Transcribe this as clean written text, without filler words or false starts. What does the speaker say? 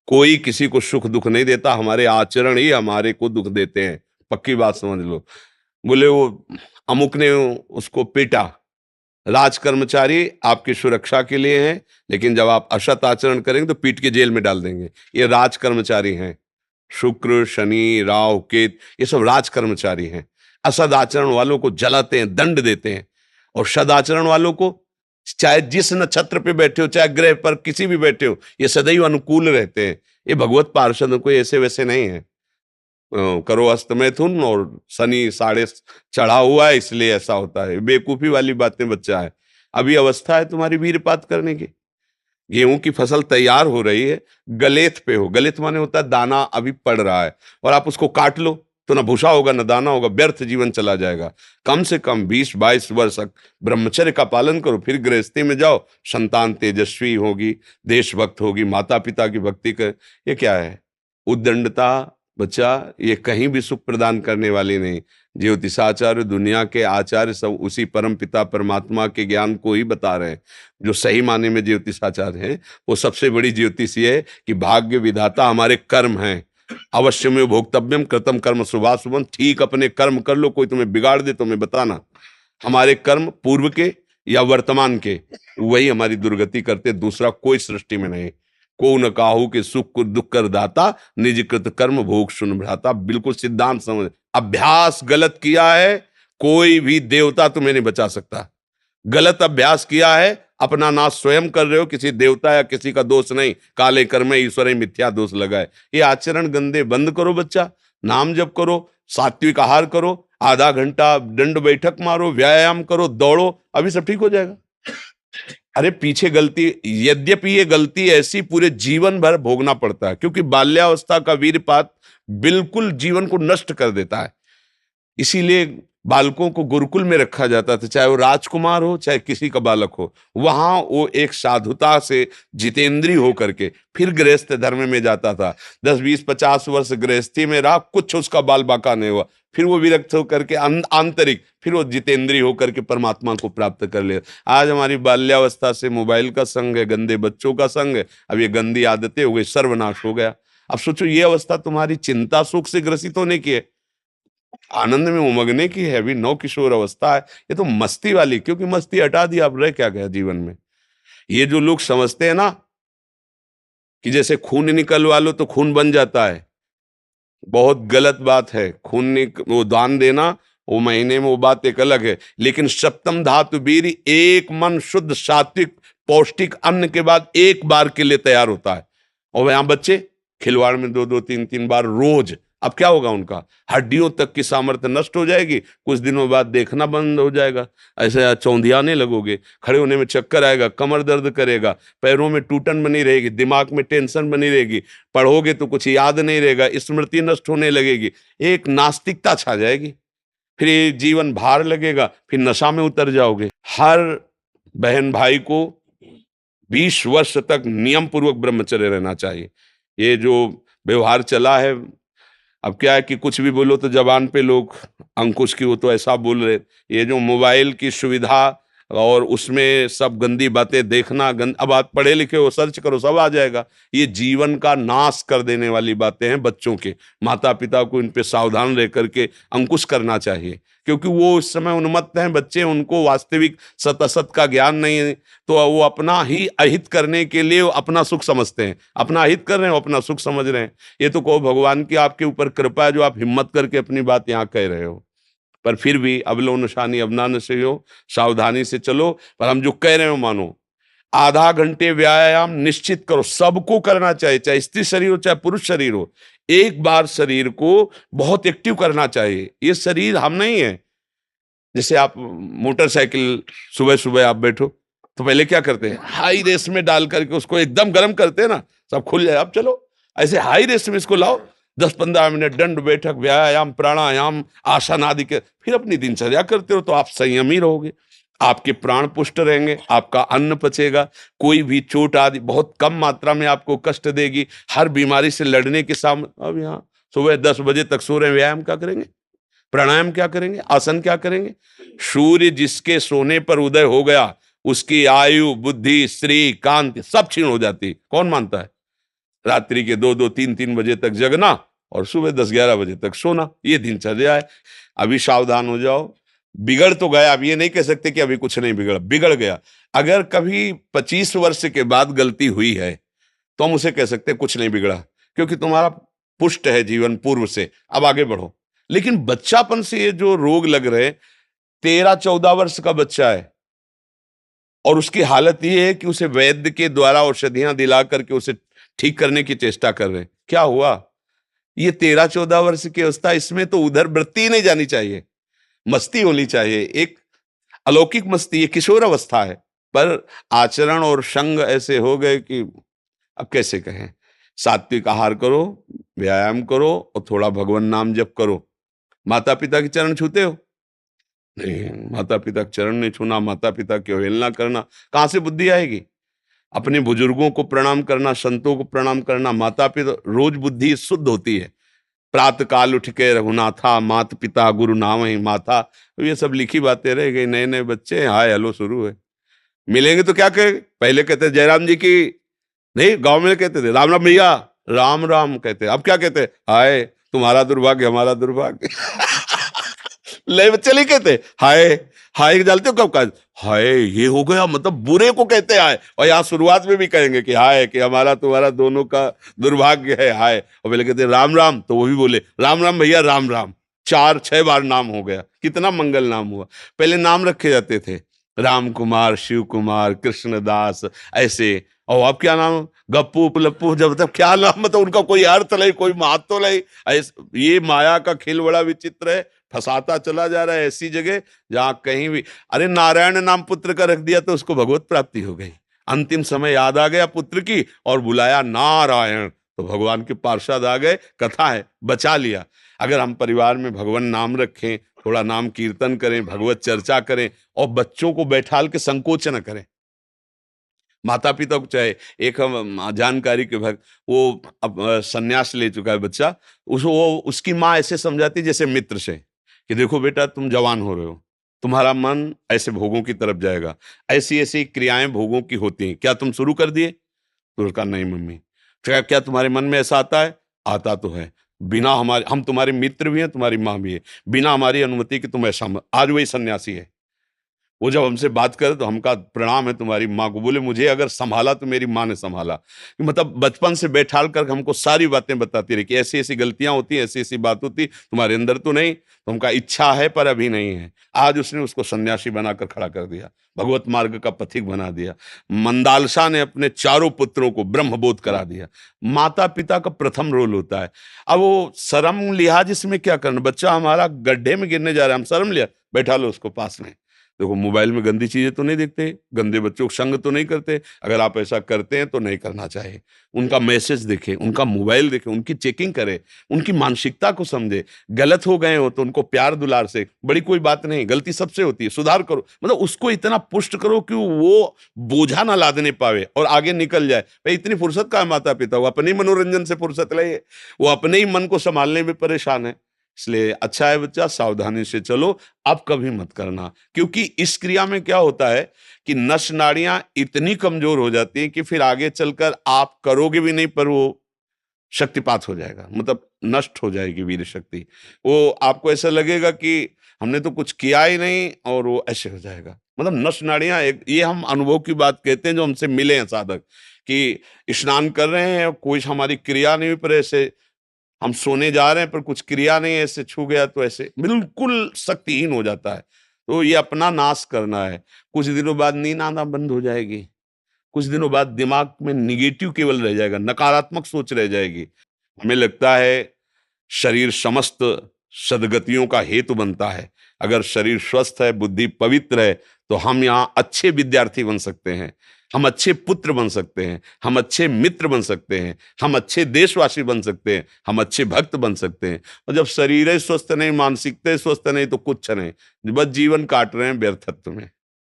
कोई किसी को सुख दुख नहीं देता, हमारे आचरण ही हमारे को दुख देते हैं, पक्की बात समझ लो। बोले वो अमुक ने उसको पीटा, राज कर्मचारी आपकी सुरक्षा के लिए हैं, लेकिन जब आप असत आचरण करेंगे तो पीट के जेल में डाल देंगे। ये राज कर्मचारी हैं। शुक्र, शनि, राहु, केत, ये सब राज कर्मचारी हैं। असद आचरण वालों को जलाते हैं, दंड देते हैं, और सदाचरण वालों को, चाहे जिस नक्षत्र पे बैठे हो, चाहे ग्रह पर किसी भी बैठे हो, ये सदैव अनुकूल रहते हैं। ये भगवत पार्षद कोई ऐसे वैसे नहीं है। करो अस्त मैथुन और शनि साढ़े चढ़ा हुआ है, इसलिए ऐसा होता है। बेवकूफी वाली बातें बच्चा है। अभी अवस्था है तुम्हारी वीरपात करने की। गेहूं की फसल तैयार हो रही है, गलेथ पे हो, गलेथ माने होता है दाना अभी पड़ रहा है, और आप उसको काट लो तो ना भूसा होगा ना दाना होगा, व्यर्थ जीवन चला जाएगा। कम से कम 20-22 वर्ष तक ब्रह्मचर्य का पालन करो, फिर गृहस्थी में जाओ। संतान तेजस्वी होगी, देशभक्त होगी, माता पिता की भक्ति कर। ये क्या है? उद्दंडता बच्चा, ये कहीं भी सुख प्रदान करने वाली नहीं। ज्योतिषाचार्य, दुनिया के आचार्य सब उसी परम पिता परमात्मा के ज्ञान को ही बता रहे हैं। जो सही माने में ज्योतिषाचार्य हैं, वो सबसे बड़ी ज्योतिषी है कि भाग्य विधाता हमारे कर्म हैं। अवश्य में भोक्तव्यम कृतम कर्म शुभाशुभम। ठीक अपने कर्म कर लो, कोई तुम्हें बिगाड़ दे तो मैं बताना। हमारे कर्म पूर्व के या वर्तमान के, वही हमारी दुर्गति करते, दूसरा कोई सृष्टि में नहीं। को न काहू के सुख को दुख कर दाता, निज कृत कर्म भोग सुन भ्राता। बिल्कुल सिद्धांत समझ। अभ्यास गलत किया है, कोई भी देवता तुम्हें नहीं बचा सकता। गलत अभ्यास किया है, अपना नाश स्वयं कर रहे हो, किसी देवता या किसी का दोष नहीं। काले कर्म ईश्वर ही मिथ्या दोष लगाए। ये आचरण गंदे बंद करो बच्चा। नाम जप करो, सात्विक आहार करो, आधा घंटा दंड बैठक मारो, व्यायाम करो, दौड़ो, अभी सब ठीक हो जाएगा। अरे पीछे गलती, यद्यपि ये गलती ऐसी पूरे जीवन भर भोगना पड़ता है, क्योंकि बाल्यावस्था का वीरपात बिल्कुल जीवन को नष्ट कर देता है। इसीलिए बालकों को गुरुकुल में रखा जाता था, चाहे वो राजकुमार हो चाहे किसी का बालक हो। वहां वो एक साधुता से जितेंद्रीय होकर के फिर गृहस्थ धर्म में जाता था। 10-20-50 वर्ष गृहस्थी में रहा, कुछ उसका बाल बाका नहीं हुआ, फिर वो विरक्त होकर के आंतरिक, फिर वो जितेंद्रीय होकर के परमात्मा को प्राप्त कर ले। आज हमारी बाल्यावस्था से मोबाइल का संग है, गंदे बच्चों का संग है, अब ये गंदी आदतें हो गई, सर्वनाश हो गया। अब सोचो, ये अवस्था तुम्हारी चिंता सुख से ग्रसित होने की है, आनंद में उमगने की है, अभी नौ किशोर अवस्था है। ये तो मस्ती वाली, क्योंकि मस्ती हटा दी, अब रह क्या गया जीवन में। ये जो लोग समझते हैं ना कि जैसे खून निकलवा लो तो खून बन जाता है, बहुत गलत बात है। वो दान देना, वो महीने में वो बात एक अलग है, लेकिन सप्तम धातु वीर एक मन शुद्ध सात्विक पौष्टिक अन्न के बाद एक बार के लिए तैयार होता है। और यहाँ बच्चे खिलवाड़ में 2-2 3-3 बार रोज, अब क्या होगा? उनका हड्डियों तक की सामर्थ्य नष्ट हो जाएगी, कुछ दिनों बाद देखना बंद हो जाएगा, ऐसे चौंधियाने लगोगे, खड़े होने में चक्कर आएगा, कमर दर्द करेगा, पैरों में टूटन बनी रहेगी, दिमाग में टेंशन बनी रहेगी, पढ़ोगे तो कुछ याद नहीं रहेगा, स्मृति नष्ट होने लगेगी, एक नास्तिकता छा जाएगी, फिर ये जीवन भार लगेगा, फिर नशा में उतर जाओगे। हर बहन भाई को 20 वर्ष तक नियम पूर्वक ब्रह्मचर्य रहना चाहिए। ये जो व्यवहार चला है, अब क्या है कि कुछ भी बोलो तो जबान पे लोग अंकुश की, वो तो ऐसा बोल रहे। ये जो मोबाइल की सुविधा और उसमें सब गंदी बातें देखना, अब आप पढ़े लिखे हो, सर्च करो, सब आ जाएगा। ये जीवन का नाश कर देने वाली बातें हैं बच्चों के। माता पिता को इन पे सावधान रह करके अंकुश करना चाहिए, क्योंकि वो इस समय उन्मत्त हैं बच्चे, उनको वास्तविक सत असत का ज्ञान नहीं है, तो वो अपना ही अहित करने के लिए अपना सुख समझते हैं, अपना अहित कर रहे हैं, अपना सुख समझ रहे हैं। ये तो कहो भगवान की आपके ऊपर कृपा है जो आप हिम्मत करके अपनी बात यहाँ कह रहे हो, पर फिर भी अबलो नशानी अबना नशे हो, सावधानी से चलो। पर हम जो कह रहे हो मानो, आधा घंटे व्यायाम निश्चित करो, सबको करना चाहिए, चाहे स्त्री शरीर हो चाहे पुरुष शरीर हो। एक बार शरीर को बहुत एक्टिव करना चाहिए। ये शरीर हम नहीं है। जैसे आप मोटरसाइकिल सुबह सुबह आप बैठो तो पहले क्या करते हैं? हाई रेस में डाल करके उसको एकदम गर्म करते हैं ना, सब खुल जाए, अब चलो ऐसे हाई रेस में इसको लाओ, 10-15 मिनट दंड बैठक व्यायाम प्राणायाम आसन आदि के, फिर अपनी दिनचर्या करते हो तो आप संयमी रहोगे, आपके प्राण पुष्ट रहेंगे, आपका अन्न पचेगा, कोई भी चोट आदि बहुत कम मात्रा में आपको कष्ट देगी। हर बीमारी से लड़ने के सामने, अब यहाँ सुबह 10 बजे तक सो रहे, व्यायाम क्या करेंगे? प्राणायाम क्या करेंगे? आसन क्या करेंगे? सूर्य जिसके सोने पर उदय हो गया, उसकी आयु बुद्धि स्त्री कांति सब क्षीण हो जाती, कौन मानता है? रात्रि के 2-2 3-3 बजे तक जगना और सुबह 10-11 बजे तक सोना, ये दिनचर्या है। अभी सावधान हो जाओ। बिगड़ तो गया, अब ये नहीं कह सकते कि अभी कुछ नहीं बिगड़ा, बिगड़ गया। अगर कभी 25 वर्ष के बाद गलती हुई है तो हम उसे कह सकते हैं कुछ नहीं बिगड़ा, क्योंकि तुम्हारा पुष्ट है जीवन पूर्व से, अब आगे बढ़ो। लेकिन बच्चापन से ये जो रोग लग रहे, 13-14 वर्ष का बच्चा है और उसकी हालत ये है कि उसे वैद्य के द्वारा औषधियां दिला करके उसे ठीक करने की चेष्टा कर रहे हैं। क्या हुआ? ये 13-14 वर्ष की अवस्था, इसमें तो उधर वृत्ति ही नहीं जानी चाहिए, मस्ती होनी चाहिए, एक अलौकिक मस्ती, ये किशोर अवस्था है। पर आचरण और संग ऐसे हो गए कि अब कैसे कहें। सात्विक आहार करो, व्यायाम करो और थोड़ा भगवान नाम जप करो। माता पिता के चरण छूते हो? नहीं, माता पिता के चरण नहीं छूना, माता पिता की अवहेलना करना, कहाँ से बुद्धि आएगी? अपने बुजुर्गों को प्रणाम करना, संतों को प्रणाम करना, माता पिता, रोज बुद्धि शुद्ध होती है। प्रातः काल उठ के रघुनाथा, मात पिता गुरु नाम ही माथा। तो ये सब लिखी बातें रह गई। नए नए बच्चे हाय हेलो शुरू है, मिलेंगे तो क्या कहे, पहले कहते जयराम जी की, नहीं गांव में कहते थे राम राम भैया, राम राम कहते, अब क्या कहते, हाय तुम्हारा दुर्भाग्य हमारा दुर्भाग्य। ले बच्चे नहीं कहते हाय, हाय जानते हो कब का, हाय ये हो गया, मतलब बुरे को कहते हाय। और यहाँ शुरुआत में भी कहेंगे कि हाय, कि हमारा तुम्हारा दोनों का दुर्भाग्य है हाय। और पहले कहते राम राम, तो वो भी बोले राम राम भैया राम राम। 4-6 बार नाम हो गया, कितना मंगल नाम हुआ। पहले नाम रखे जाते थे, राम कुमार, शिव कुमार, कृष्णदास, ऐसे। और अब क्या नाम, गप्पू लप्पू, जब तक क्या नाम, मतलब उनका कोई अर्थ नहीं, कोई महत्व नहीं। ये माया का खेल बड़ा विचित्र है, फंसाता चला जा रहा है ऐसी जगह जहां कहीं भी। अरे नारायण नाम पुत्र का रख दिया तो उसको भगवत प्राप्ति हो गई। अंतिम समय याद आ गया पुत्र की और बुलाया नारायण, तो भगवान के पार्षद आ गए, कथा है, बचा लिया। अगर हम परिवार में भगवान नाम रखें, थोड़ा नाम कीर्तन करें, भगवत चर्चा करें और बच्चों को बैठाल के संकोच न करें। माता पिता को चाहे, एक हम जानकारी के भक्त, वो अब संन्यास ले चुका है बच्चा, वो उसकी माँ ऐसे समझाती जैसे मित्र से, कि देखो बेटा तुम जवान हो रहे हो, तुम्हारा मन ऐसे भोगों की तरफ जाएगा, ऐसी ऐसी क्रियाएं भोगों की होती हैं, क्या तुम शुरू कर दिए? तो उसका नहीं मम्मी। क्या क्या तुम्हारे मन में ऐसा आता है? आता तो है, बिना हमारे, हम तुम्हारे मित्र भी हैं, तुम्हारी माँ भी है, बिना हमारी अनुमति के तुम ऐसा आज वही सन्यासी है। वो जब हमसे बात करे तो हमका प्रणाम है तुम्हारी माँ को, बोले मुझे अगर संभाला तो मेरी माँ ने संभाला। मतलब बचपन से बैठाल कर हमको सारी बातें बताती रही कि ऐसी ऐसी गलतियां होती, ऐसी ऐसी बात होती, तुम्हारे अंदर तो नहीं, तुमका इच्छा है पर अभी नहीं है। आज उसने उसको सन्यासी बनाकर खड़ा कर दिया, भगवत मार्ग का पथिक बना दिया। मंदालसा ने अपने चारों पुत्रों को ब्रह्मबोध करा दिया। माता पिता का प्रथम रोल होता है। अब वो शर्म लिहाज इसमें क्या करना, बच्चा हमारा गड्ढे में गिरने जा रहा है, हम शर्म लिया, बैठा लो उसको पास में। देखो मोबाइल में गंदी चीजें तो नहीं देखते, गंदे बच्चों को संग तो नहीं करते, अगर आप ऐसा करते हैं तो नहीं करना चाहिए। उनका मैसेज देखें, उनका मोबाइल देखें, उनकी चेकिंग करें, उनकी मानसिकता को समझे। गलत हो गए हो तो उनको प्यार दुलार से, बड़ी कोई बात नहीं, गलती सबसे होती है, सुधार करो, मतलब उसको इतना पुष्ट करो कि वो बोझा ना लादने पावे और आगे निकल जाए। भाई इतनी फुर्सत का है माता पिता, वो अपने ही मनोरंजन से फुर्सत ले, वो अपने ही मन को संभालने में परेशान है। इसलिए अच्छा है बच्चा, सावधानी से चलो, अब कभी मत करना। क्योंकि इस क्रिया में क्या होता है कि नस नाड़ियां इतनी कमजोर हो जाती हैं कि फिर आगे चलकर आप करोगे भी नहीं, पर वो शक्तिपात हो जाएगा, मतलब नष्ट हो जाएगी वीर शक्ति। वो आपको ऐसा लगेगा कि हमने तो कुछ किया ही नहीं, और वो ऐसे हो जाएगा। मतलब नस नाड़ियां एक, ये हम अनुभव की बात कहते हैं जो हमसे मिले हैं साधक, कि स्नान कर रहे हैं, कोई हमारी क्रिया नहीं हुई, पर ऐसे हम सोने जा रहे हैं पर कुछ क्रिया नहीं, ऐसे छू गया तो ऐसे बिल्कुल शक्तिहीन हो जाता है। तो ये अपना नाश करना है। कुछ दिनों बाद नींद आना बंद हो जाएगी, कुछ दिनों बाद दिमाग में निगेटिव केवल रह जाएगा, नकारात्मक सोच रह जाएगी। हमें लगता है शरीर समस्त सद्गतियों का हेतु बनता है। अगर शरीर स्वस्थ है, बुद्धि पवित्र है, तो हम यहाँ अच्छे विद्यार्थी बन सकते हैं, हम अच्छे पुत्र बन सकते हैं, हम अच्छे मित्र बन सकते हैं, हम अच्छे देशवासी बन सकते हैं, हम अच्छे भक्त बन सकते हैं। और जब शरीर ही स्वस्थ नहीं, मानसिकता स्वस्थ नहीं, तो कुछ नहीं, बस जीवन काट रहे हैं व्यर्थत्व में।